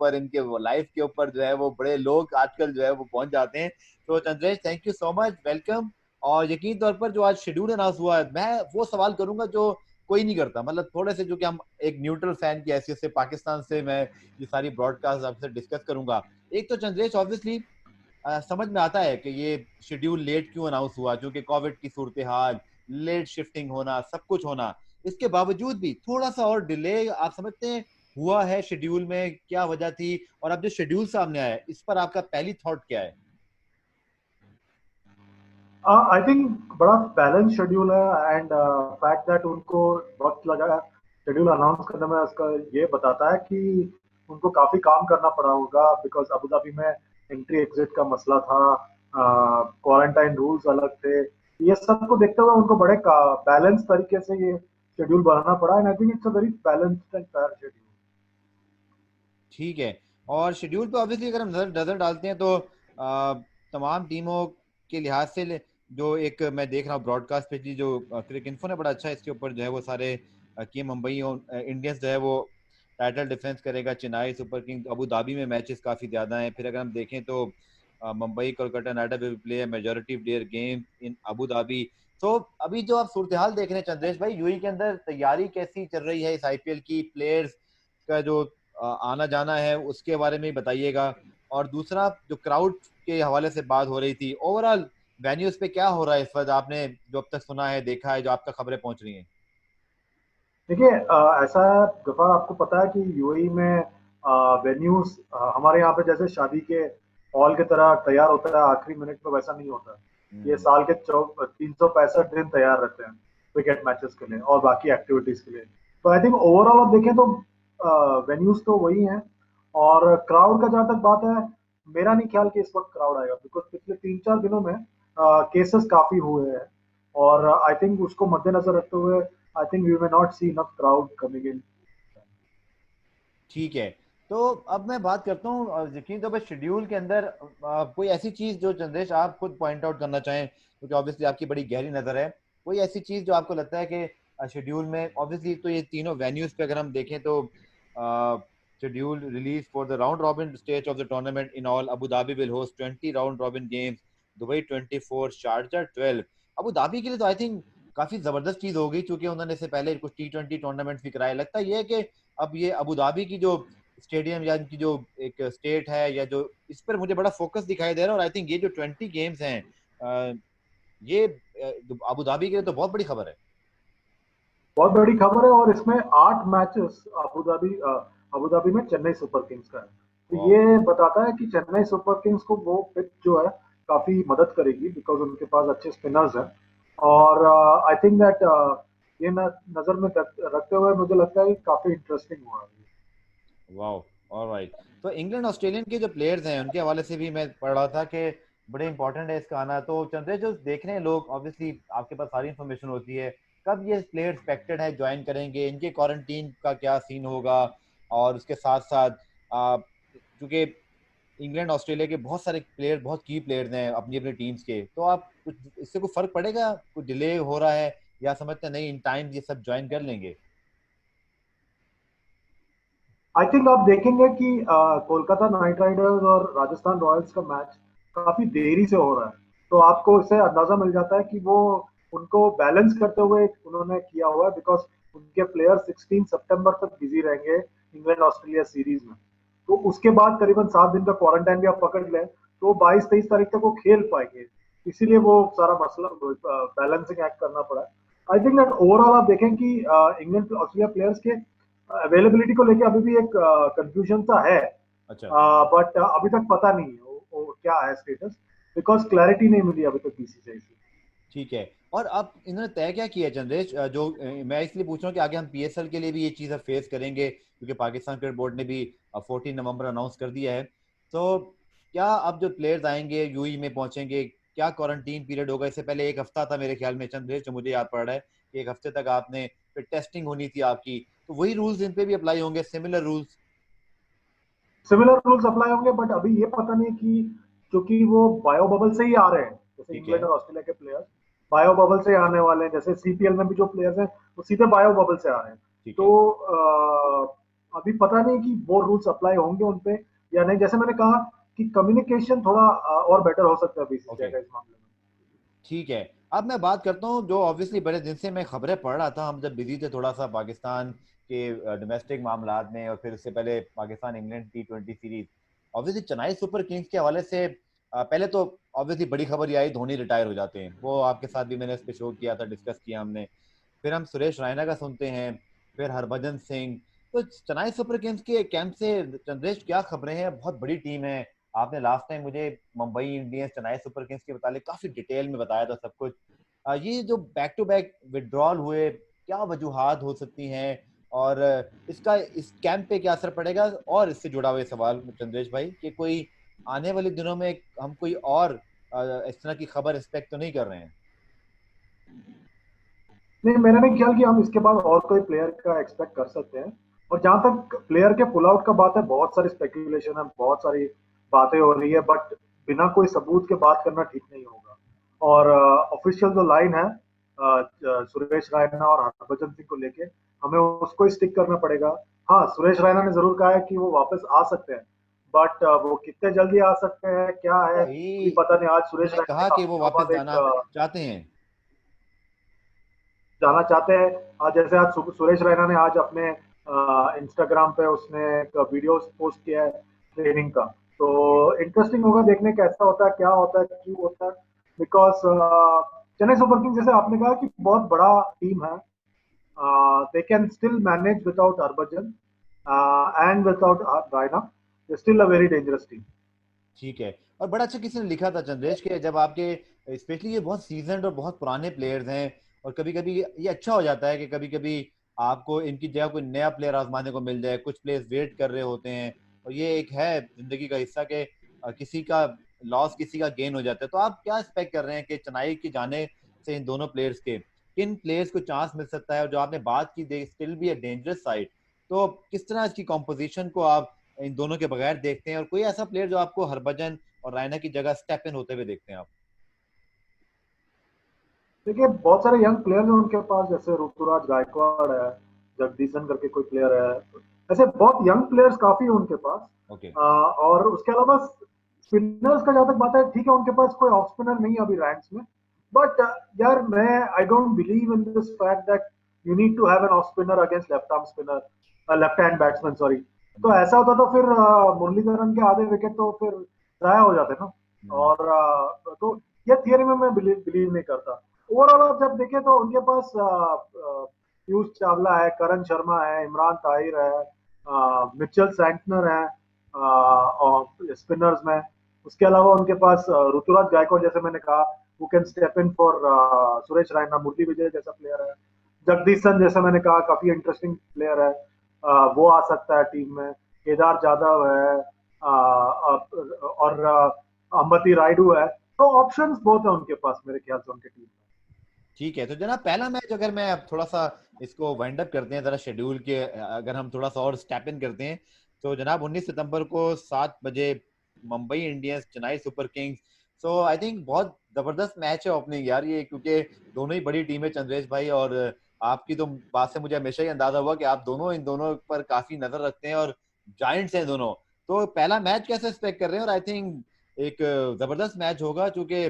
ऊपर, इनके लाइफ के ऊपर जो है वो बड़े लोग आजकल जो है वो पहुंच जाते हैं। तो Chandresh, thank you so much, welcome. और यकीन तौर पर जो आज शेड्यूल अनाउंस हुआ है, मैं वो सवाल करूंगा जो कोई नहीं करता, मतलब थोड़े से जो कि हम एक न्यूट्रल फैन की हैसियत से पाकिस्तान से मैं ये सारी ब्रॉडकास्ट आपसे डिस्कस करूंगा। एक तो चंद्रेश, ऑब्वियसली समझ में आता है कि ये शेड्यूल लेट क्यों अनाउंस हुआ, क्योंकि कोविड की सूरत हाल, लेट शिफ्टिंग होना, सब कुछ होना, इसके बावजूद भी थोड़ा सा और डिले आप समझते हैं हुआ है शेड्यूल में, क्या वजह थी? और अब जो शेड्यूल सामने आया है, इस पर आपका पहली थॉट क्या है? आई थिंक बड़ा बैलेंस शेड्यूल है एंड फैक्ट दैट उनको वक्त लगा शेड्यूल अनाउंस करने में, उसका ये बताता है कि उनको काफी काम करना पड़ा होगा बिकॉज अबू धाबी में एंट्री एग्जिट का मसला था, क्वारंटाइन रूल्स अलग थे। ये सब को देखते हुए उनको बड़े बैलेंस तरीके से ये शेड्यूल बनाना पड़ा and I think it's a very balanced and fair schedule. ठीक है। और शेड्यूल पे ऑब्वियसली अगर हम नजर नजर डालते हैं तो तमाम टीमों के लिहाज से जो एक मैं देख रहा हूँ ब्रॉडकास्ट पे जी, जो क्रिक इन्फो ने बड़ा अच्छा इसके ऊपर जो है वो सारे कि मुंबई इंडियंस जो है वो टाइटल डिफेंस करेगा, Chennai super Kings, Abu Dhabi में मैचेस काफी ज्यादा हैं। फिर अगर हम देखें तो Mumbai Kolkata night Riders will play majority of their game in Abu Dhabi. तो अभी जो आप सूरत हाल देख रहे हैं चंद्रेश भाई, यूएई के अंदर तैयारी कैसी चल रही है इस आईपीएल की, प्लेयर्स का जो आना जाना है उसके बारे में ही बताइएगा। और दूसरा, जो क्राउड के हवाले से बात हो रही थी, ओवरऑल वेन्यूज पे क्या हो रहा है इस वक्त, आपने जो अब तक सुना है, देखा है, जो आपका खबरें पहुंच रही हैं? देखिए, ऐसा है गफार, आपको पता है कि यूएई में वेन्यूज हमारे यहाँ पे जैसे शादी के हॉल की तरह तैयार होता है आखिरी मिनट में, वैसा नहीं होता है। ये हम्म। साल के 365 दिन तैयार रहते हैं क्रिकेट मैचेस के लिए और बाकी एक्टिविटीज के लिए। तो आई थिंक ओवरऑल आप देखें तो वेन्यूज तो वही हैं। और क्राउड का जहाँ तक बात है, मेरा नहीं ख्याल कि इस वक्त क्राउड आएगा बिकॉज पिछले 3-4 दिनों में केसेस काफी हुए हैं और आई थिंक उसको मद्देनजर रखते हुए I think we may not see enough crowd coming in. ठीक है। तो अब मैं बात करता हूँ यकीन तो बस शेड्यूल के अंदर कोई ऐसी चीज जो चंद्रेश आप खुद पॉइंट आउट करना चाहें, क्योंकि ऑब्वियसली आपकी बड़ी गहरी नजर है, कोई ऐसी चीज जो आपको लगता है कि शेड्यूल में, ऑब्वियसली तो ये तीनों वेन्यूज पे अगर हम देखें तो schedule release for the round robin stage of the tournament in all, Abu Dhabi will host 20 round robin games, Dubai 24, Sharjah 12। Abu Dhabi के लिए तो आई थिंक काफी जबरदस्त चीज होगी, क्योंकि उन्होंने इससे पहले कुछ T20 टूर्नामेंट भी कराए। लगता है ये कि अब ये अबू धाबी की जो स्टेडियम या इनकी जो एक स्टेट है, या जो इस पर मुझे बड़ा फोकस दिखाई दे रहा है। और आई थिंक ये जो 20 गेम्स हैं, ये अबू धाबी के लिए तो बहुत बड़ी खबर है। बहुत बड़ी खबर है और इसमें 8 मैचेस अबू धाबी में चेन्नई सुपर किंग्स का है। तो वाह। ये बताता है कि चेन्नई सुपर किंग्स को वो पिच जो है काफी मदद करेगी बिकॉज उनके पास अच्छे स्पिनर्स हैं। और आई थिंक दैट ये नजर में रखते हुए मुझे लगता है कि काफी इंटरेस्टिंग हुआ है। वाह, ऑलराइट। तो इंग्लैंड ऑस्ट्रेलियन के जो प्लेयर्स हैं उनके हवाले से भी मैं पढ़ रहा था कि बड़े इंपॉर्टेंट है इसका आना। तो चंद्रे, जो देख रहे हैं लोग, ऑब्वियसली आपके पास सारी इंफॉर्मेशन होती है, कब ये प्लेयर एक्सपेक्टेड है ज्वाइन करेंगे, इनके क्वारंटीन का क्या सीन होगा? और उसके साथ साथ चूंकि इंग्लैंड ऑस्ट्रेलिया के बहुत सारे प्लेयर, बहुत की प्लेयर्स हैं अपनी अपनी टीम्स के, तो आप कुछ इससे कोई फर्क पड़ेगा, कुछ डिले हो रहा है, या समझते हैं नहीं इन टाइम ये सब ज्वाइन कर लेंगे? आई थिंक आप देखेंगे कि कोलकाता नाइट राइडर्स और राजस्थान रॉयल्स का मैच काफी देरी से हो रहा है। तो आपको इससे अंदाजा मिल जाता है कि वो उनको बैलेंस करते हुए उन्होंने किया हुआ है बिकॉज उनके प्लेयर 16 सितंबर तक बिजी रहेंगे इंग्लैंड ऑस्ट्रेलिया सीरीज में। तो उसके बाद करीबन 7 दिन का क्वारंटाइन भी आप पकड़ लें तो 22-23 तारीख तक वो खेल पाएंगे। इसीलिए वो सारा मसला बैलेंसिंग एक्ट करना पड़ा। आई थिंक दैट ओवरऑल आप देखें कि इंग्लैंड ऑस्ट्रेलिया प्लेयर्स के अवेलेबिलिटी को लेके अभी भी एक कंफ्यूजन सा है। अच्छा। बट अभी तक पता नहीं है वो क्या है स्टेटस बिकॉज क्लैरिटी नहीं मिली अभी तक बीसीसीआई से। ठीक है। और अब इन्होंने तय क्या किया है चंद्रेश, जो मैं इसलिए पूछ रहा हूँ कि आगे हम पीएसएल के लिए भी ये चीज़ फेस करेंगे, क्योंकि पाकिस्तान क्रिकेट बोर्ड ने भी 14 नवंबर अनाउंस कर दिया है। तो क्या अब जो प्लेयर्स आएंगे यूई में पहुंचेंगे, क्या क्वारंटीन पीरियड होगा? इससे पहले एक हफ्ता था मेरे ख्याल में चंद्रेश, जो मुझे याद पड़ रहा है कि एक हफ्ते तक आपने फिर टेस्टिंग होनी थी आपकी, तो वही रूल्स इन पे भी अप्लाई होंगे, similar rules? Similar rules apply होंगे बट अभी ये पता नहीं कि क्योंकि वो बायो बबल से ही आ रहे हैं जैसे ठीक है। इंग्लैंड और ऑस्ट्रेलिया के प्लेयर्स बायो बबल से आने वाले हैं। जैसे सीपीएल में भी जो प्लेयर्स हैं वो सीधे बायो बबल से आ रहे हैं। ठीक तो है। अभी पता नहीं कि वो रूल्स अप्लाई होंगे उन पे या नहीं। जैसे मैंने कहा कि कम्युनिकेशन थोड़ा और बेटर हो सकता है बीसीसीआई ओके, का इस मामले में। ठीक है। अब मैं बात करता हूँ जो ऑब्वियसली बड़े दिन से मैं खबरें पढ़ रहा था, हम जब बिजी थे थोड़ा सा पाकिस्तान के डोमेस्टिक मामलात में, और फिर उससे पहले Pakistan England T20 series, obviously Chennai super Kings के हवाले से पहले तो ऑब्वियसली बड़ी खबर ये आई धोनी रिटायर हो जाते हैं, वो आपके साथ भी मैंने इस पे शो किया था, डिस्कस किया हमने। फिर हम सुरेश रैना का सुनते हैं, फिर हरभजन सिंह। तो चेन्नई सुपर किंग्स के कैंप से चंद्रेश क्या खबरें हैं? बहुत बड़ी टीम है। आपने लास्ट टाइम मुझे Mumbai Indians Chennai super Kings के मुताबिक काफी डिटेल में बताया था सब कुछ। ये जो बैक टू बैक विड्रॉल हुए, क्या वजूहात हो सकती हैं, और इसका इस कैंप पे क्या असर पड़ेगा? और इससे जुड़ा हुआ सवाल चंद्रेश भाई कि कोई आने वाले दिनों में हम कोई और इस तरह की खबर एक्सपेक्ट तो नहीं कर रहे हैं? नहीं, मेरा नहीं ख्याल कि हम इसके बाद और कोई प्लेयर का एक्सपेक्ट कर सकते हैं। और जहां तक प्लेयर के पुल आउट का बात है, बहुत सारी स्पेकुलेशन है, बहुत सारी बातें हो रही है, बट बिना कोई सबूत के बात करना ठीक नहीं होगा। और ऑफिशियल जो लाइन है सुरेश रैना और हरभजन सिंह को लेके, हमें उसको ही स्टिक करना पड़ेगा। हाँ, सुरेश रैना ने जरूर कहा है कि वो वापस आ सकते हैं, बट वो कितने जल्दी आ सकते हैं क्या है वही अभी पता नहीं। आज सुरेश उन्होंने रैना ने कहा कि काफी वो दिनों वापस बाद एक जाना चाहते हैं। जाना चाहते हैं। जैसे आज सुरेश रैना ने आज अपने इंस्टाग्राम पे उसने एक वीडियो पोस्ट किया है ट्रेनिंग का। तो इंटरेस्टिंग होगा देखने कैसा होता है, क्या होता है, क्यों होता है। बिकॉज चेन्नई सुपर किंग्स, जैसे आपने कहा कि बहुत बड़ा टीम है, they can still manage without Harbhajan and without Raina. They still a very dangerous team. ठीक है। और बड़ा अच्छा किसी ने लिखा था चंद्रेश के, जब आपके स्पेशली ये बहुत सीजन्ड और बहुत पुराने प्लेयर्स हैं, और कभी कभी ये अच्छा हो जाता है कि कभी कभी आपको इनकी जगह कोई नया प्लेयर आजमाने को मिल जाए, कुछ प्लेयर्स वेट कर रहे होते हैं, और ये एक है जिंदगी का हिस्सा के किसी का लॉस किसी का गेन हो जाता है। तो आप क्या एक्सपेक्ट कर रहे हैं कि चेन्नई की जाने से इन दोनों प्लेयर्स के किन प्लेयर्स को चांस मिल सकता है? और जो आपने बात की they still be a dangerous side, तो किस तरह इसकी कॉम्पोजिशन को आप इन दोनों के बगैर देखते हैं, और कोई ऐसा प्लेयर जो आपको हरभजन और रायना की जगह स्टेप इन होते हुए देखते हैं आप? देखिए, बहुत सारे यंग प्लेयर्स हैं उनके पास, जैसे ऋतुराज गायकवाड़ है, जगदीशन करके कोई प्लेयर है। ऐसे बहुत यंग प्लेयर्स काफी है उनके पास। ओके। और उसके अलावा स्पिनर्स का जहां तक बात है, ठीक है, उनके पास कोई ऑफ स्पिनर नहीं है अभी रैंक्स में। बट यार, मैं I don't believe in this fact that you need to have an off spinner against left arm spinner, left hand batsman, sorry. तो ऐसा होता तो फिर मुरलीधरन के आधे विकेट तो फिर जाया हो जाते ना। और तो ये थियरी में मैं बिलीव नहीं करता। ओवरऑल आप जब देखें तो उनके पास पीयूष चावला है, करण शर्मा है, इमरान ताहिर है, मिचेल सैंटनर है और स्पिनर्स में। उसके अलावा उनके पास ऋतुराज गायकवाड़, जैसे मैंने कहा, वो can step in for Suresh Raina. Murali Vijay जैसा प्लेयर है। जगदीशन, जैसा मैंने कहा, काफी इंटरेस्टिंग प्लेयर है, वो आ सकता है टीम में। केदार जाधव है, और अंबती रायडू है। तो ऑप्शंस बहुत है उनके पास मेरे ख्याल से उनके टीम में। ठीक है। तो जनाब पहला मैच अगर मैं अब थोड़ा सा इसको वाइंड अप करते हैं जरा शेड्यूल के, अगर हम थोड़ा सा और स्टेप इन करते हैं, तो जनाब 19 सितंबर को 7 बजे Mumbai Indians Chennai super Kings. So I think बहुत जबरदस्त मैच है ओपनिंग यार ये, क्योंकि दोनों ही बड़ी टीम है चंद्रेश भाई, और आपकी तो बात से मुझे हमेशा ही अंदाजा हुआ कि आप दोनों इन दोनों पर काफी नजर रखते हैं, और जायंट्स हैं दोनों। तो पहला मैच कैसे एक्सपेक्ट कर रहे हैं? और आई थिंक एक जबरदस्त मैच होगा, क्योंकि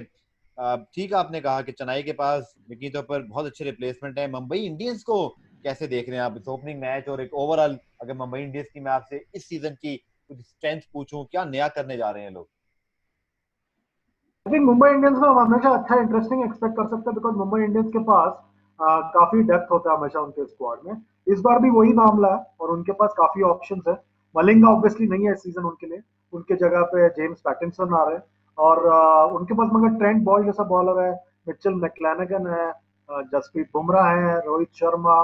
ठीक है, आपने कहा कि चेन्नई के पास निकी तौर पर बहुत अच्छे रिप्लेसमेंट है। मुंबई इंडियंस को कैसे देख रहे हैं आप इस ओपनिंग मैच, और एक ओवरऑल अगर मुंबई इंडियंस की मैं आपसे इस सीजन की कुछ स्ट्रेंथ पूछूं, क्या नया करने जा रहे हैं लोग? आई थिंक मुंबई इंडियंस में हम हमेशा अच्छा इंटरेस्टिंग एक्सपेक्ट कर सकते हैं, बिकॉज मुंबई इंडियंस के पास काफी डेप्थ होता है हमेशा उनके स्क्वाड में। इस बार भी वही मामला है और उनके पास काफी ऑप्शंस है। मलिंगा ऑब्वियसली नहीं है इस सीजन उनके लिए, उनके जगह पे जेम्स पैटिंसन आ रहे हैं। और उनके पास मगर ट्रेंट बॉल्ट जैसा बॉलर है, मिचेल मैक्लेनेगन है, जसप्रीत बुमराह है, Rohit Sharma,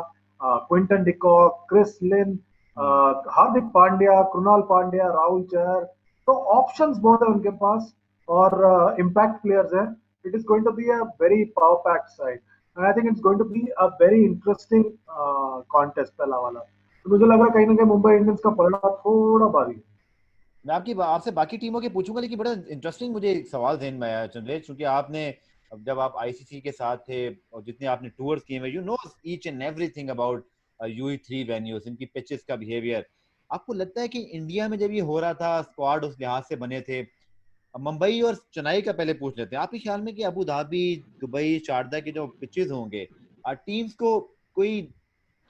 Quinton de Kock, Chris Lynn, Hardik Pandya, Krunal Pandya, Rahul Chahar. तो ऑप्शंस बहुत है उनके पास और इम्पैक्ट प्लेयर्स हैं। It is going to be a very power packed side and I think it's going to be a very interesting contest पहला वाला। तो मुझे लग रहा है कहीं ना कहीं मुंबई इंडियंस का पलड़ा थोड़ा भारी है। मैं आपकी आपसे बाकी टीमों के पूछूंगा, लेकिन बड़ा इंटरेस्टिंग मुझे एक सवाल ध्यान में आया चंद्रेश, क्योंकि आपने अब जब आप आईसीसी के साथ थे और जितने आपने टूर्स किए हैं, you know each and everything about UE3 venues, इनकी पिचेस का बिहेवियर। आपको लगता है कि इंडिया में जब ये हो रहा था, स्क्वाड उस लिहाज से बने थे? अब मुंबई और चेन्नई का पहले पूछ लेते हैं, आपके ख्याल में कि अबू धाबी, दुबई, शारदा के जो पिचेस होंगे, टीम्स को कोई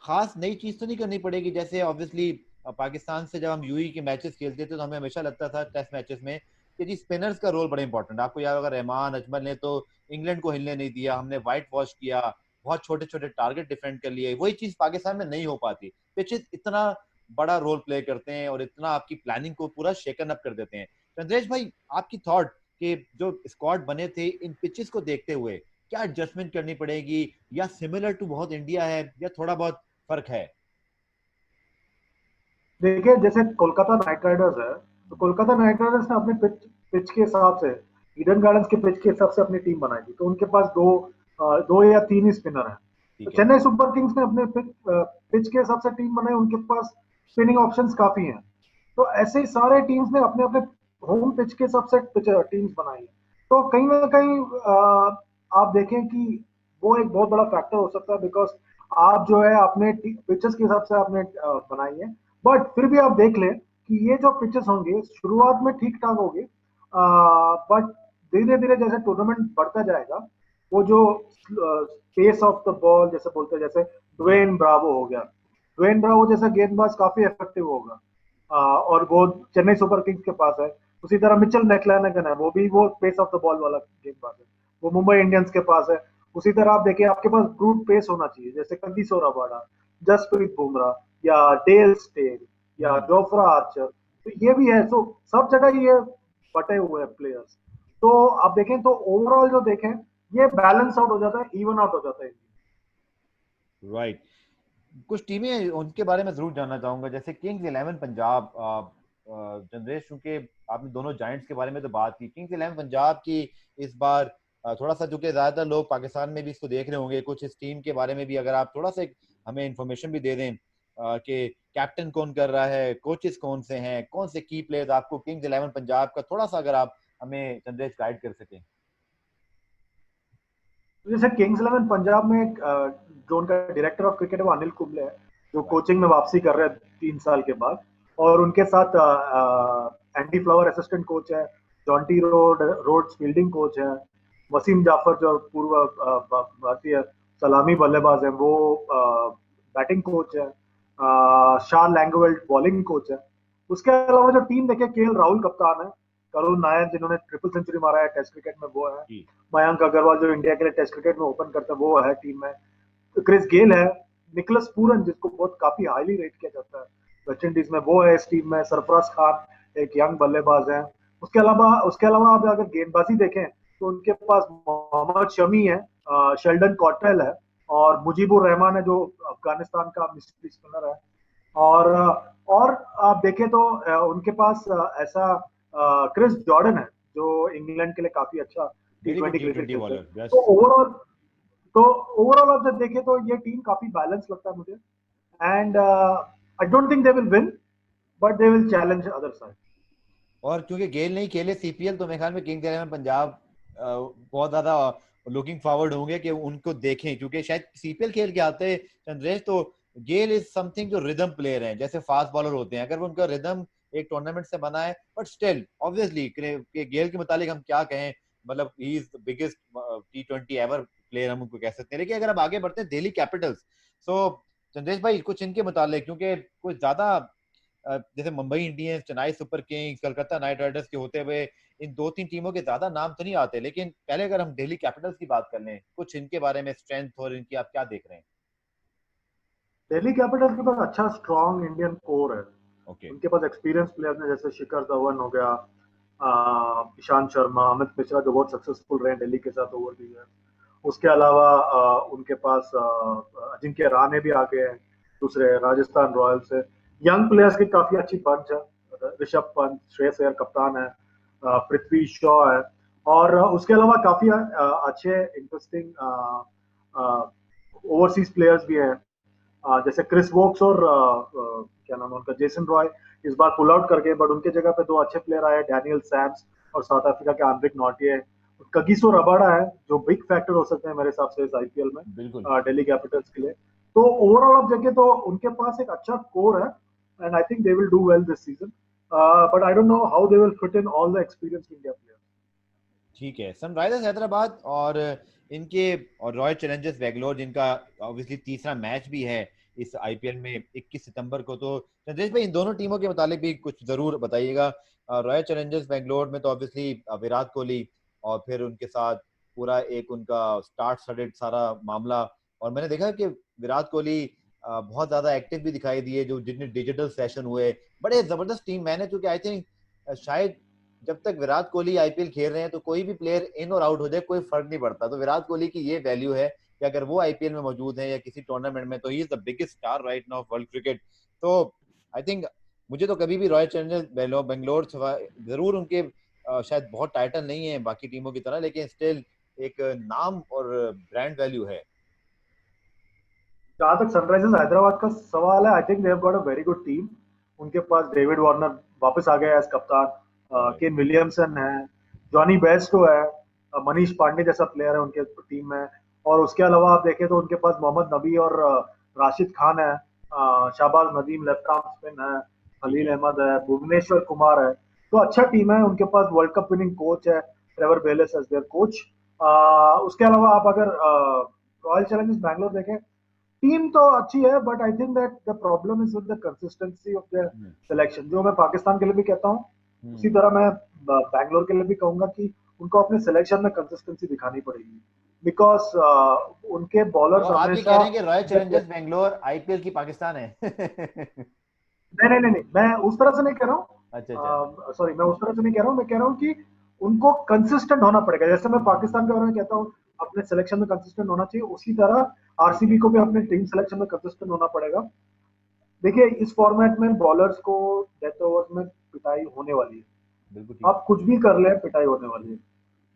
खास नई चीज तो नहीं करनी पड़ेगी? जैसे ऑब्वियसली पाकिस्तान से जब हम यूई के मैचेस खेलते थे तो हमें हमेशा लगता था टेस्ट मैचेस में कि जी स्पिनर्स का रोल बड़ा इंपॉर्टेंट है। आपको याद होगा रहमान अजमल ने तो इंग्लैंड को हिलने नहीं दिया, हमने व्हाइट वॉश किया, बहुत छोटे छोटे टारगेट डिफेंड कर लिए। वही चीज पाकिस्तान में नहीं हो पाती। पिचेस इतना बड़ा रोल प्ले करते हैं और इतना आपकी प्लानिंग को पूरा शेकन अप कर देते हैं। चंद्रेश भाई, आपकी थॉट कि जो स्क्वाड बने थे इन पिचेस को देखते हुए क्या एडजस्टमेंट करनी पड़ेगी, या सिमिलर टू बहुत इंडिया है, या थोड़ा बहुत फर्क है? देखिए, जैसे कोलकाता नाइट राइडर्स है, तो कोलकाता नाइट राइडर्स ने अपने पिच के हिसाब से, ईडन गार्डन्स के पिच के हिसाब से अपनी टीम बनाई थी, तो उनके पास दो या तीन ही स्पिनर हैं। तो ठीक है। चेन्नई सुपर किंग्स ने अपने पिच के हिसाब से टीम बनाई, उनके पास स्पिनिंग ऑप्शंस काफी हैं। तो ऐसे ही सारे टीम्स ने अपने अपने होम पिच के हिसाब से टीम्स बनाई हैं। तो कहीं ना कहीं आप देखें कि वो एक बहुत बड़ा फैक्टर हो सकता है, बिकॉज आप जो है अपने पिचेस के हिसाब से आपने बनाई है। बट फिर भी आप देख लें कि ये जो पिचेस होंगे शुरुआत में ठीक ठाक होंगे, बट धीरे धीरे जैसे टूर्नामेंट बढ़ता जाएगा, वो जो पेस ऑफ द बॉल जैसे बोलते हैं, जैसे जी। ड्वेन ब्रावो हो गया, ड्वेन ब्रावो जैसा गेंदबाज काफी इफेक्टिव होगा, और वो चेन्नई सुपर किंग्स के पास है। उसी तरह मिचेल मैक्लेनगन है, वो भी वो पेस ऑफ द बॉल वाला गेंदबाज है, वो मुंबई इंडियंस के पास है। उसी तरह आप देखिए, आपके पास ब्रूट पेस होना चाहिए, जैसे कंदीसो रबाडा, जसप्रीत बुमराह, या डेल स्टेन, या हम्म। जोफ्रा आर्चर, तो ये भी है। तो सब जगह ये बटे हुए हैं प्लेयर्स। तो आप देखें तो ओवरऑल जो देखें, ये बैलेंस आउट हो जाता है, इवन आउट हो जाता है। राइट। कुछ टीमें उनके बारे में जरूर जानना चाहूंगा, जैसे किंग्स इलेवन पंजाब। चंद्रेश, चूंकि आपने दोनों जायंट्स के बारे में तो बात की, किंग्स इलेवन पंजाब की इस बार थोड़ा सा, चूंकि ज्यादातर लोग पाकिस्तान में भी इसको देख रहे होंगे, कुछ इस टीम के बारे में भी अगर आप थोड़ा सा हमें इंफॉर्मेशन भी दे दें कि कैप्टन कौन कर रहा है, कोचेस कौन से हैं, कौन से की प्लेयर्स आपको किंग्स इलेवन पंजाब का थोड़ा सा अगर आप हमें चंद्रेश गाइड कर सकें। तो जैसे किंग्स इलेवन पंजाब में जो उनका डायरेक्टर ऑफ क्रिकेट है वो अनिल कुंबले है, जो राइट। कोचिंग में वापसी कर रहे हैं 3 साल के बाद। और उनके साथ एंडी फ्लावर असिस्टेंट कोच है, जॉन्टी रोड्स फील्डिंग कोच है, वसीम जाफर जो पूर्व भारतीय सलामी बल्लेबाज है वो बैटिंग कोच है, शाह लैंगवेल्ट बॉलिंग कोच है। उसके अलावा जो टीम देखे, केएल राहुल कप्तान है, करुण नायर जिन्होंने ट्रिपल सेंचुरी मारा है टेस्ट क्रिकेट में वो है, जी। मयंक अग्रवाल जो इंडिया के लिए टेस्ट क्रिकेट में ओपन करता है वो है टीम में, तो क्रिस गेल है, निकोलस पूरन जिसको बहुत काफी हाईली रेट किया जाता है वेस्ट इंडीज में, वो है इस टीम में, सरफराज खान एक यंग बल्लेबाज है। उसके अलावा आप अगर गेंदबाजी देखें तो उनके पास मोहम्मद शमी है, शेल्डन कॉटरेल है, और मुजीबुर रहमान है जो अफगानिस्तान का मिस्ट्री स्पिनर है। और आप देखें तो उनके पास ऐसा क्रिस जॉर्डन है जो इंग्लैंड के लिए काफी अच्छा T very good twenty T cricket twenty खेलते हैं। Bowler, yes. तो तो ओवरऑल आप जब देखें तो ये टीम काफी बैलेंस लगता है मुझे, and I don't think they will win, but they will challenge other side. और क्योंकि गेल नहीं खेले सीपीएल, तो मेरे ख्याल में किंग्स इलेवन पंजाब बहुत ज्यादा लुकिंग फॉरवर्ड होंगे कि उनको देखें, क्योंकि शायद सीपीएल खेल के आते चंद्रेश तो गेल इज समथिंग जो रिदम प्लेयर है, जैसे फास्ट बॉलर होते हैं, अगर वो उनका रिदम एक टूर्नामेंट से बना है, बट स्टिल ऑब्वियसली गेल के मुतालिक हम क्या कहें, मतलब he is the biggest T20 ever player, हम उनको कह सकते हैं। लेकिन अगर हम आगे बढ़ते हैं दिल्ली कैपिटल्स, सो चंद्रेश भाई कुछ इनके मुतालिक, क्योंकि कुछ ज्यादा जैसे Mumbai Indians, Chennai super Kings, Calcutta night Riders के होते हुए इन दो तीन टीमों के ज्यादा नाम तो नहीं आते, लेकिन पहले अगर हम दिल्ली कैपिटल्स की बात कर लें, कुछ इनके बारे में स्ट्रेंथ और इनकी आप क्या देख रहे हैं? दिल्ली कैपिटल्स के पास अच्छा स्ट्रॉन्ग इंडियन कोर है। ओके। उनके पास एक्सपीरियंस प्लेयर्स हैं, जैसे शिखर धवन हो गया, ईशांत शर्मा, अमित मिश्रा जो बहुत सक्सेसफुल रहे दिल्ली के साथ ओवर द ईयर। उसके अलावा उनके पास अजिंक्य रहाणे भी आ गए हैं दूसरे राजस्थान रॉयल्स से। यंग प्लेयर्स की काफी अच्छी बंच है, ऋषभ पंत, श्रेयस अय्यर कप्तान है, पृथ्वी शॉ है, और उसके अलावा काफी अच्छे इंटरेस्टिंग ओवरसीज प्लेयर्स भी हैं, जैसे क्रिस वोक्स और क्या नाम है उनका, जेसन रॉय इस बार पुल आउट कर गए, बट उनके जगह पे दो अच्छे प्लेयर आए, डैनियल सैम्स और साउथ अफ्रीका के आंद्रिक नॉटिये। कगिसो रबाडा है जो बिग फैक्टर हो सकते हैं मेरे हिसाब से इस आईपीएल में बिल्कुल। दिल्ली कैपिटल्स के लिए। तो ओवरऑल आप देखें तो उनके पास एक अच्छा कोर है, and I think they will do well this season. But I don't know how they will fit in all the experienced India players. ठीक है, सनराइजर्स हैदराबाद और इनके और रॉयल चैलेंजर्स बेंगलोर, जिनका ऑब्वियसली तीसरा मैच भी है इस आईपीएल में 21 सितंबर को, तो चंद्रेश भाई इन दोनों टीमों के मुतालिक भी कुछ जरूर बताइएगा। रॉयल चैलेंजर्स बेंगलोर में तो ऑब्वियसली विराट कोहली और फिर उनके साथ पूरा एक उनका स्टार्ट स्टडेड सारा मामला, और मैंने देखा कि विराट कोहली बहुत ज्यादा एक्टिव भी दिखाई दिए, जो जितने डिजिटल सेशन हुए, बड़े जबरदस्त टीम मैंने, क्योंकि आई थिंक शायद जब तक विराट कोहली आईपीएल खेल रहे हैं तो कोई भी प्लेयर इन और आउट हो जाए कोई फर्क नहीं पड़ता, तो विराट कोहली की ये वैल्यू है कि अगर वो आईपीएल में मौजूद है या किसी टूर्नामेंट में, तो he is the biggest star right now of world cricket. तो आई थिंक मुझे तो कभी भी रॉयल चैलेंजर्स बेंगलोर जरूर उनके शायद बहुत टाइटल नहीं है बाकी टीमों की तरह, लेकिन स्टिल एक नाम और ब्रांड वैल्यू है। जहां तक सनराइजर्स हैदराबाद का सवाल है, I think they have got a very good team. उनके पास डेविड वार्नर वापस आ गया एज कप्तान, केन विलियमसन है, जॉनी बेस्टो है, मनीष पांडे जैसा प्लेयर है उनके टीम में, और उसके अलावा आप देखें तो उनके पास मोहम्मद नबी और राशिद खान है, Shahbaz Nadeem left arm spin है, खलील अहमद है, भुवनेश्वर कुमार है। तो अच्छा टीम है। उनके पास वर्ल्ड कप विनिंग कोच है, Trevor Bayliss as their coach. उसके अलावा आप अगर रॉयल चैलेंजर्स बैंगलोर देखें, टीम तो अच्छी है, but I think that the problem is with the consistency of the selection. जो मैं पाकिस्तान के लिए भी कहता हूँ, उसी तरह मैं बैंगलोर के लिए भी कहूंगा कि उनको अपने सिलेक्शन में कंसिस्टेंसी दिखानी पड़ेगी, बिकॉज उनके बॉलर्स तो आप भी कह हमेशा रहे हैं कि रॉयल चैलेंजर्स बेंगलोर आईपीएल की पाकिस्तान है? नहीं नहीं नहीं नहीं, मैं उस तरह से नहीं कह रहा अच्छा अच्छा। हूँ, सॉरी, मैं उस तरह से नहीं कह रहा हूँ। मैं कह रहा हूँ कि उनको कंसिस्टेंट होना पड़ेगा। जैसे मैं पाकिस्तान के बारे में कहता हूँ अपने सिलेक्शन में कंसिस्टेंट होना चाहिए, उसी तरह आरसीबी को भी अपने टीम सिलेक्शन में कंसिस्टेंट होना पड़ेगा। देखिए, इस फॉर्मेट में बॉलर्स को डेथ ओवर्स में पिटाई होने वाली है। बिल्कुल ठीक। आप कुछ भी कर ले, पिटाई होने वाली है।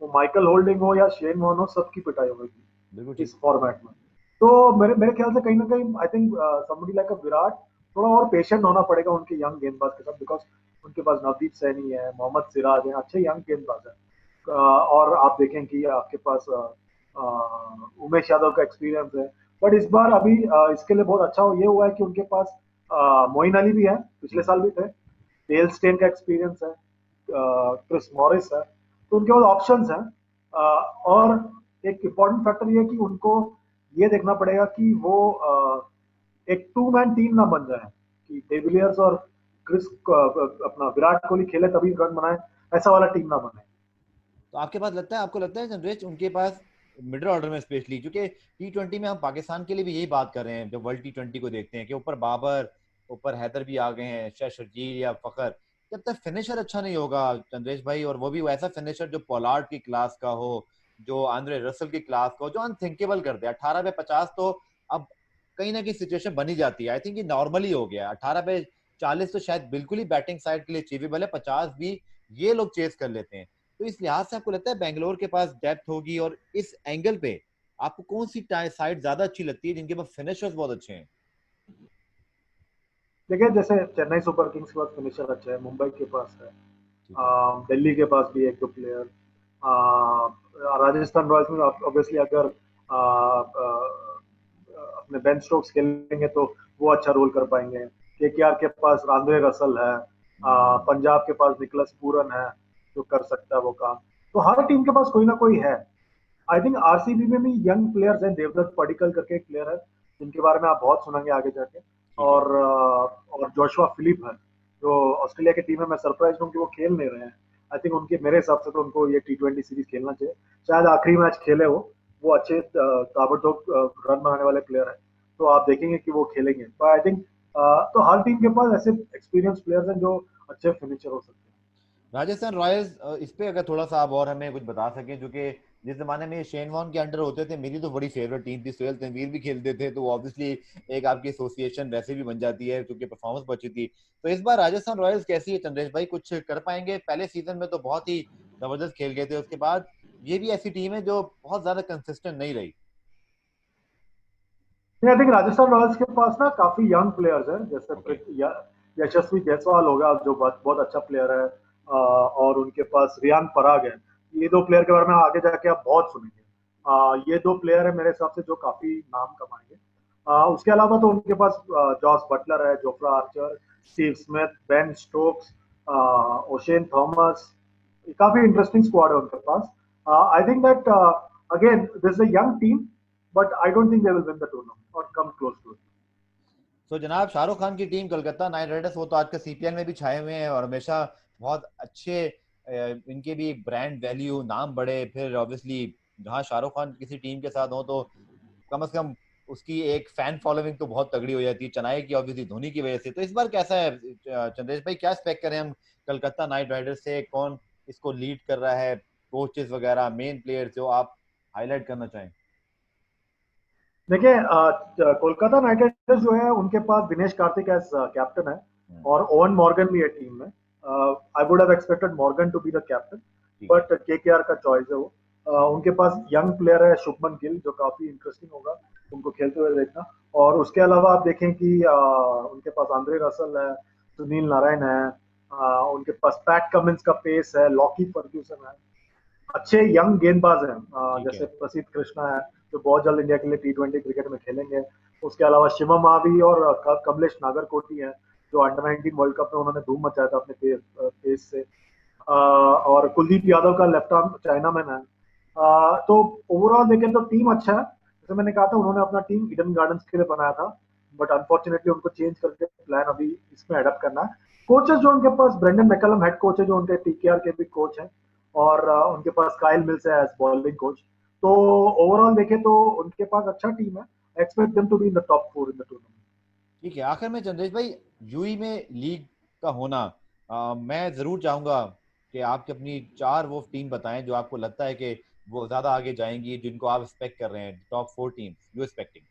वो माइकल होल्डिंग हो या शेन वॉर्न हो, सबकी पिटाई बिल्कुल होगी ठीक। इस फॉर्मेट में। तो मेरे ख्याल से कहीं ना कहीं आई थिंक समबडी लाइक अ विराट, थोड़ा और पेशेंट होना पड़ेगा उनके यंग गेंदबाज के साथ, बिकॉज उनके पास नवदीप सैनी है, मोहम्मद सिराज है, अच्छे यंग गेंदबाज है। और आप देखें कि आपके पास उमेश यादव का एक्सपीरियंस है। बट इस बार अभी इसके लिए बहुत अच्छा ये हुआ है कि उनके पास मोइन अली भी है, पिछले साल भी थे, डेल स्टेन का एक्सपीरियंस है, क्रिस मॉरिस है, तो उनके पास ऑप्शंस हैं। और एक इम्पॉर्टेंट फैक्टर ये है कि उनको ये देखना पड़ेगा कि वो एक टू मैन टीम ना बन जाए, कि डेविलियर्स और क्रिस अपना विराट कोहली खेले तभी रन बनाए, ऐसा वाला टीम ना बने। तो आपको लगता है जनरेश उनके पास मिडिल ऑर्डर में स्पेशली, क्योंकि टी20 में हम पाकिस्तान के लिए भी यही बात कर रहे हैं, जब वर्ल्ड टी20 को देखते हैं कि ऊपर बाबर, ऊपर हैदर भी आ गए हैं, शायद शर्जील या फखर, जब तक फिनिशर अच्छा नहीं होगा चंद्रेश भाई, और वो भी वैसा फिनिशर जो पोलार्ड की क्लास का हो, जो आंद्रे रसल की क्लास का हो, जो अनथिंकेबल कर दे। 18 पे 50 तो अब कहीं ना कहीं सिचुएशन बनी जाती है, आई थिंक ये नॉर्मली हो गया। 18 पे 40 तो शायद बिल्कुल ही बैटिंग साइड के लिए अचीवेबल है, 50 भी ये लोग चेस कर लेते हैं। तो इस लिहाज से आपको लगता है बेंगलोर के पास डेप्थ होगी, और इस एंगल पे आपको कौन सी साइड ज्यादा अच्छी लगती है जिनके पास फिनिशर्स बहुत अच्छे हैं? देखिए, जैसे चेन्नई सुपर किंग्स के पास फिनिशर अच्छा है, मुंबई के पास है, ठीक है। दिल्ली के पास भी एक दो प्लेयर, राजस्थान रॉयल्स में ऑब्वियसली अगर अपने बेन स्टोक्स खेलेंगे तो वो अच्छा रोल कर पाएंगे। केकेआर के पास आंद्रे रसल है, पंजाब के पास निकलस पूरन है जो कर सकता है वो काम। तो हर टीम के पास कोई ना कोई है। आई थिंक आरसीबी में भी यंग प्लेयर्स हैं, देवदत्त पडिक्कल करके एक प्लेयर है जिनके बारे में आप बहुत सुनेंगे आगे जाके, ठीक है। और जोशुआ फिलिप है जो ऑस्ट्रेलिया की टीम है। मैं सरप्राइज हूँ कि वो खेल नहीं रहे हैं। आई थिंक उनके, मेरे हिसाब से तो उनको ये टी20 सीरीज खेलना चाहिए, शायद आखिरी मैच खेले वो अच्छे ताबड़तोड़ रन बनाने वाले प्लेयर है, तो आप देखेंगे कि वो खेलेंगे। तो आई थिंक तो हर टीम के पास ऐसे एक्सपीरियंस प्लेयर्स हैं जो अच्छे फिनिशर हो सकते हैं। राजस्थान रॉयल्स, इस पे अगर थोड़ा सा आप और हमें कुछ बता सकें, जो कि जिस जमाने में शेन वॉर्न के अंडर होते थे, मेरी तो बड़ी फेवरेट टीम थी, सोहेल तनवीर भी खेलते थे, तो ऑब्वियसली एक आपकी एसोसिएशन वैसे भी बन जाती है क्योंकि परफॉर्मेंस अच्छी थी। तो इस बार राजस्थान रॉयल्स कैसी है चंद्रेश भाई, कुछ कर पाएंगे? पहले सीजन में तो बहुत ही जबरदस्त खेल गए थे, उसके बाद ये भी ऐसी टीम है जो बहुत ज्यादा कंसिस्टेंट नहीं रही। आई थिंक राजस्थान रॉयल्स के पास ना काफी यंग प्लेयर्स हैं, जैसे ओके। यशस्वी जायसवाल होगा जो बहुत बहुत अच्छा प्लेयर है, और उनके पास रियान पराग है। ये दो प्लेयर के बारे में आगे जाके आप बहुत सुनेंगे। ये दो प्लेयर है मेरे हिसाब से जो काफी नाम कमाएंगे। उसके अलावा तो उनके पास जॉस बटलर है, Jofra Archer, Steve Smith, Ben Stokes, Oshane Thomas, काफी इंटरेस्टिंग स्क्वाड है उनके पास. I think that again this is a young team, but I don't think they will win the tournament और कम क्लोज टू इट. तो जनाब शाहरुख खान की team Kolkata night Riders, वो तो आजकल सीपीएल में भी छाए हुए हैं और हमेशा बहुत अच्छे इनके भी ब्रांड वैल्यू, नाम बड़े, फिर ऑब्वियसली जहाँ शाहरुख खान किसी टीम के साथ हो तो कम से कम उसकी एक फैन फॉलोइंग तो बहुत तगड़ी हो जाती है, चेन्नई की ऑब्वियसली धोनी की वजह से. तो इस बार कैसा है चंद्रेश भाई, क्या एक्सपेक्ट करें हम कलकत्ता नाइट राइडर्स से? कौन इसको लीड कर रहा है, कोचेस वगैरह, मेन प्लेयर्स जो आप हाईलाइट करना चाहें? देखिए, कोलकाता नाइट राइडर्स जो है उनके पास दिनेश कार्तिक एज कैप्टन है हम्म, और ओवन मॉर्गन भी है टीम में. I would have expected Morgan to be the captain, ठीक है. बट केकेआर का चॉइस है वो. उनके पास यंग प्लेयर है शुभमन गिल, जो काफी इंटरेस्टिंग होगा उनको खेलते हुए देखना. और उसके अलावा आप देखें कि उनके पास आंद्रे रसल है, सुनील नारायण है, उनके पास पैट कमिंस का पेस है, लॉकी फर्ग्यूसन है. अच्छे यंग गेंदबाज हैं, ठीक जैसे है. प्रसिद्ध कृष्णा है जो बहुत जल्द इंडिया के लिए T20 क्रिकेट में खेलेंगे. उसके अलावा शिवम मावी और कमलेश नागरकोटी हैं, जो अंडर 19 वर्ल्ड कप में उन्होंने धूम मचाया था अपने पेस से. और कुलदीप यादव का लेफ्ट आर्म चाइनामैन है. तो ओवरऑल देखें तो टीम अच्छा है. जैसे मैंने कहा था, उन्होंने अपना टीम ईडन गार्डन्स के लिए बनाया था, बट अनफॉर्चुनेटली उनको चेंज करके प्लान अभी इसमें अडॉप्ट करना है. कोचेस जो उनके पास, ब्रेंडन मैकलम हेड कोच है जो उनके टीकेआर के भी कोच हैं, और उनके पास काइल मिल्स है एज बॉलिंग कोच. तो ओवरऑल देखें तो उनके पास अच्छा टीम है. Expect them to be in the top 4 in the tournament. ठीक है. आखिर में चंद्रेश भाई, यूई में लीग का होना, मैं जरूर चाहूंगा कि आपकी अपनी चार वो टीम बताएं जो आपको लगता है कि वो ज्यादा आगे जाएंगी, जिनको आप एक्सपेक्ट कर रहे हैं, top 4 teams you expecting.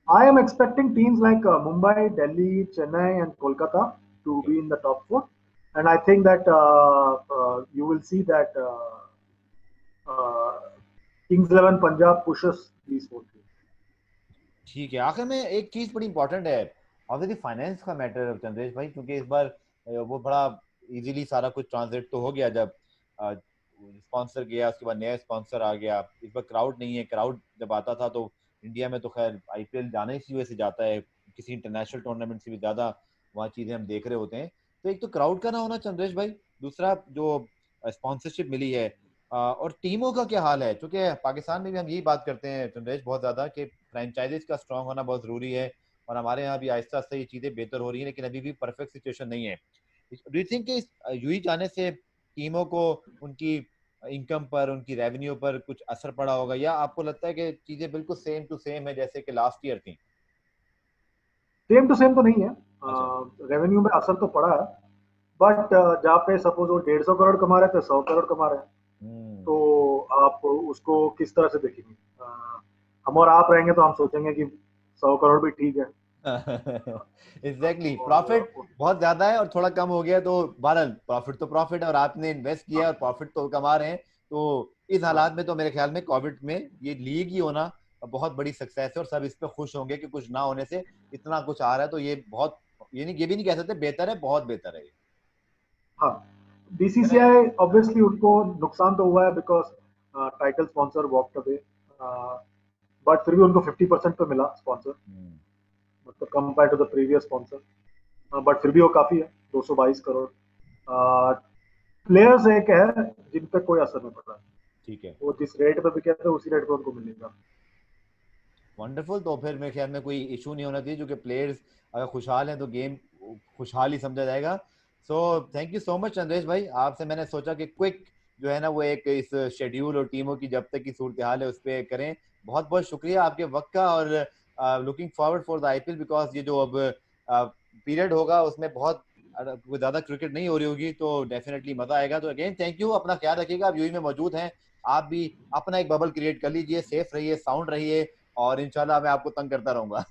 I am expecting teams like Mumbai, Delhi, Chennai, and Kolkata to ठीक है. be in the top 4, and I think that you will see that Kings 11 Punjab pushes these 4 teams. ठीक है. आखिर में एक चीज बड़ी important है, ऑब्वियसली फाइनेंस का मैटर है चंद्रेश भाई, क्योंकि इस बार वो बड़ा इजीली सारा कुछ ट्रांसलेट तो हो गया जब स्पॉन्सर गया, उसके बाद नया स्पॉन्सर आ गया. इस बार क्राउड नहीं है. क्राउड जब आता था तो इंडिया में तो खैर आईपीएल जाने इसी वजह से जाता है, किसी इंटरनेशनल टूर्नामेंट से भी ज्यादा वहाँ चीजें हम देख रहे होते हैं. तो एक तो क्राउड का ना होना चंद्रेश भाई, दूसरा जो स्पॉन्सरशिप मिली है, और टीमों का क्या हाल है, क्योंकि पाकिस्तान में भी हम यही बात करते हैं चंद्रेश बहुत ज्यादा कि फ्रेंचाइजीज का स्ट्रांग होना बहुत जरूरी है, और हमारे यहाँ भी आहिस्ता आहिस्ता ये चीजें बेहतर हो रही है, लेकिन अभी भी परफेक्ट सिचुएशन नहीं है. डू यू थिंक कि यूई जाने से टीमों को उनकी इनकम पर, उनकी रेवेन्यू पर कुछ असर पड़ा होगा, या आपको लगता है कि चीजें बिल्कुल सेम टू सेम है जैसे कि लास्ट ईयर थी? सेम टू सेम तो नहीं है. अच्छा. रेवेन्यू में असर तो पड़ा है, बट जहाँ पे सपोज वो 150 करोड़ कमा रहे थे, 100 करोड़ कमा रहे हैं. हम्म. तो आप उसको किस तरह से देखेंगे? हम और आप रहेंगे तो हम सोचेंगे कि 100 करोड़ भी ठीक है. एग्जैक्टली. प्रॉफिट और बहुत ज्यादा है और थोड़ा कम हो गया तो बहरहाल प्रॉफिट तो प्रॉफिट है, और आपने इन्वेस्ट किया हाँ, और प्रॉफिट तो कमा रहे हैं. तो इस हालात हाँ, में तो मेरे ख्याल में कोविड में ये लीग ही होना बहुत बड़ी सक्सेस है, और सब इस पे खुश होंगे कि कुछ ना होने से इतना कुछ आ रहा है. तो ये बहुत, ये नहीं, ये भी नहीं कह सकते बेहतर है, बहुत बेहतर है ये. हाँ. मैंने. बीसीसीआई ऑब्वियसली उनको नुकसान तो हुआ है because title sponsor walked away, but फिर भी उनको 50% पे मिला स्पॉन्सर, हम्म, मतलब compare to the previous sponsor. But फिर भी वो काफी है, 222 करोड़. प्लेयर्स एक है जिन पे कोई असर नहीं पड़ रहा. ठीक है. वो जिस रेट पे बिके थे उसी रेट पे उनको मिलेगा. वंडरफुल. तो फिर मेरे ख्याल में कोई इशू नहीं होना चाहिए, जो कि प्लेयर्स अगर खुशहाल हैं तो गेम खुशहाल ही समझा जाएगा. So thank you so much Chandresh भाई. आपसे मैंने सोचा कि क्विक जो है ना वो एक इस शेड्यूल और टीमों की जब तक की सूरत हाल है उस पर करें. बहुत बहुत शुक्रिया आपके वक्त का, और looking forward for the IPL, because ये जो अब पीरियड होगा उसमें बहुत कोई ज्यादा क्रिकेट नहीं हो रही होगी, तो डेफिनेटली मजा आएगा. तो अगेन थैंक यू. अपना ख्याल रखिएगा. आप यूएई में मौजूद हैं, आप भी अपना एक बबल क्रिएट कर लीजिए. सेफ रहिए, साउंड रहिए, और इंशाल्लाह मैं आपको तंग करता रहूंगा.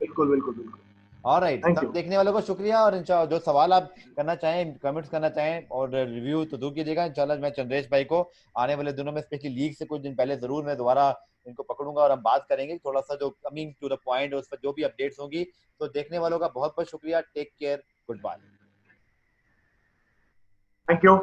बिल्कुल, बिल्कुल, बिल्कुल. ऑलराइट. थैंक सब यू. देखने वालों को शुक्रिया, और इंशाल्लाह जो सवाल आप करना चाहें, कमेंट्स करना चाहें और रिव्यू तो दूर कीजिएगा. इंशाल्लाह मैं चंद्रेश भाई को आने वाले दिनों में, स्पेशली लीग से कुछ दिन पहले, जरूर मैं दोबारा इनको पकड़ूंगा और हम बात करेंगे थोड़ा सा जो कमिंग टू द पॉइंट, उस पर जो भी अपडेट्स होंगी. तो देखने वालों का बहुत बहुत शुक्रिया. Take care. Goodbye. Thank you.